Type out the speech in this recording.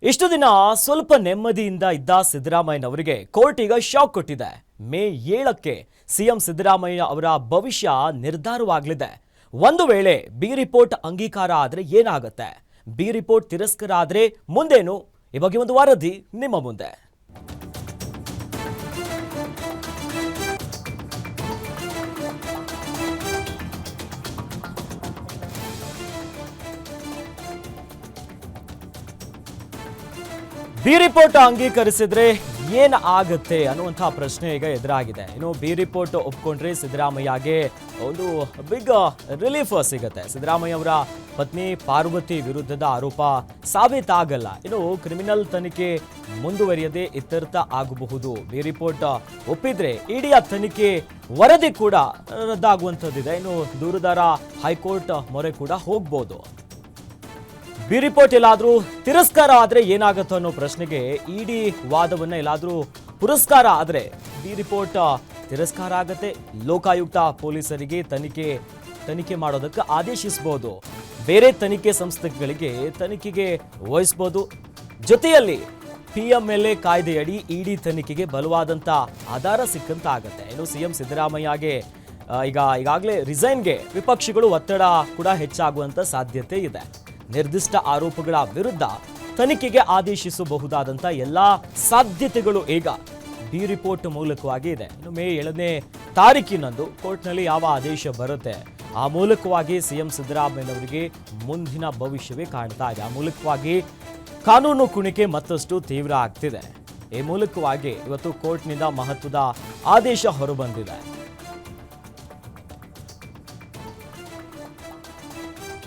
ಇಷ್ಟು ದಿನ ಸ್ವಲ್ಪ ನೆಮ್ಮದಿಯಿಂದ ಇದ್ದ ಸಿದ್ದರಾಮಯ್ಯನವರಿಗೆ ಕೋರ್ಟ್ ಈಗ ಶಾಕ್ ಕೊಟ್ಟಿದೆ. ಮೇ 7ಕ್ಕೆ ಸಿಎಂ ಸಿದ್ದರಾಮಯ್ಯ ಅವರ ಭವಿಷ್ಯ ನಿರ್ಧಾರವಾಗಲಿದೆ. ಒಂದು ವೇಳೆ ಬಿ ರಿಪೋರ್ಟ್ ಅಂಗೀಕಾರ ಆದರೆ ಏನಾಗುತ್ತೆ, ಬಿ ರಿಪೋರ್ಟ್ ತಿರಸ್ಕಾರ ಆದರೆ ಮುಂದೇನು, ಈ ಬಗ್ಗೆ ಒಂದು ವರದಿ ನಿಮ್ಮ ಮುಂದೆ. ಬಿ ರಿಪೋರ್ಟ್ ಅಂಗೀಕರಿಸಿದ್ರೆ ಏನ್ ಆಗುತ್ತೆ ಅನ್ನುವಂತಹ ಪ್ರಶ್ನೆ ಈಗ ಎದುರಾಗಿದೆ. ಇನ್ನು ಬಿ ರಿಪೋರ್ಟ್ ಒಪ್ಕೊಂಡ್ರೆ ಸಿದ್ದರಾಮಯ್ಯಗೆ ಒಂದು ಬಿಗ್ ರಿಲೀಫ್ ಸಿಗುತ್ತೆ. ಸಿದ್ದರಾಮಯ್ಯ ಅವರ ಪತ್ನಿ ಪಾರ್ವತಿ ವಿರುದ್ಧದ ಆರೋಪ ಸಾಬೀತಾಗಲ್ಲ. ಇನ್ನು ಕ್ರಿಮಿನಲ್ ತನಿಖೆ ಮುಂದುವರಿಯದೆ ಇತ್ಯರ್ಥ ಆಗಬಹುದು. ಬಿ ರಿಪೋರ್ಟ್ ಒಪ್ಪಿದ್ರೆ ಇಡೀ ತನಿಖೆ ವರದಿ ಕೂಡ ರದ್ದಾಗುವಂಥದ್ದಿದೆ. ಇನ್ನು ದೂರುದಾರ ಹೈಕೋರ್ಟ್ ಮೊರೆ ಕೂಡ ಹೋಗ್ಬೋದು. ಬಿ ರಿಪೋರ್ಟ್ ಎಲ್ಲಾದ್ರೂ ತಿರಸ್ಕಾರ ಆದ್ರೆ ಏನಾಗುತ್ತೆ ಅನ್ನೋ ಪ್ರಶ್ನೆಗೆ ಇಡಿ ವಾದವನ್ನ ಎಲ್ಲಾದ್ರೂ ಪುರಸ್ಕಾರ ಆದ್ರೆ ಬಿ ರಿಪೋರ್ಟ್ ತಿರಸ್ಕಾರ ಆಗತ್ತೆ. ಲೋಕಾಯುಕ್ತ ಪೊಲೀಸರಿಗೆ ತನಿಖೆ ಮಾಡೋದಕ್ಕೆ ಆದೇಶಿಸಬಹುದು. ಬೇರೆ ತನಿಖೆ ಸಂಸ್ಥೆಗಳಿಗೆ ತನಿಖೆಗೆ ವಹಿಸಬಹುದು. ಜೊತೆಯಲ್ಲಿ PMLA ಕಾಯ್ದೆಯಡಿ ಇಡಿ ತನಿಖೆಗೆ ಬಲವಾದಂತ ಆಧಾರ ಸಿಕ್ಕಂತ ಆಗತ್ತೆ. ಇನ್ನು ಸಿಎಂ ಸಿದ್ದರಾಮಯ್ಯಗೆ ಈಗಾಗಲೇ ರಿಸೈನ್ಗೆ ವಿಪಕ್ಷಗಳು ಒತ್ತಡ ಕೂಡ ಹೆಚ್ಚಾಗುವಂತ ಸಾಧ್ಯತೆ ಇದೆ. ನಿರ್ದಿಷ್ಟ ಆರೋಪಗಳ ವಿರುದ್ಧ ತನಿಖೆಗೆ ಆದೇಶಿಸಬಹುದಾದಂಥ ಎಲ್ಲಾ ಸಾಧ್ಯತೆಗಳು ಈಗ ಬಿ ರಿಪೋರ್ಟ್ ಮೂಲಕವಾಗಿ ಇದೆ. ಇನ್ನು ಮೇ 7ನೇ ತಾರೀಕಿನಂದು ಕೋರ್ಟ್ನಲ್ಲಿ ಯಾವ ಆದೇಶ ಬರುತ್ತೆ ಆ ಮೂಲಕವಾಗಿ ಸಿಎಂ ಸಿದ್ದರಾಮಯ್ಯನವರಿಗೆ ಮುಂದಿನ ಭವಿಷ್ಯವೇ ಕಾಣ್ತಾ ಇದೆ. ಆ ಮೂಲಕವಾಗಿ ಕಾನೂನು ಕುಣಿಕೆ ಮತ್ತಷ್ಟು ತೀವ್ರ ಆಗ್ತಿದೆ. ಈ ಮೂಲಕವಾಗಿ ಇವತ್ತು ಕೋರ್ಟ್ನಿಂದ ಮಹತ್ವದ ಆದೇಶ ಹೊರಬಂದಿದೆ.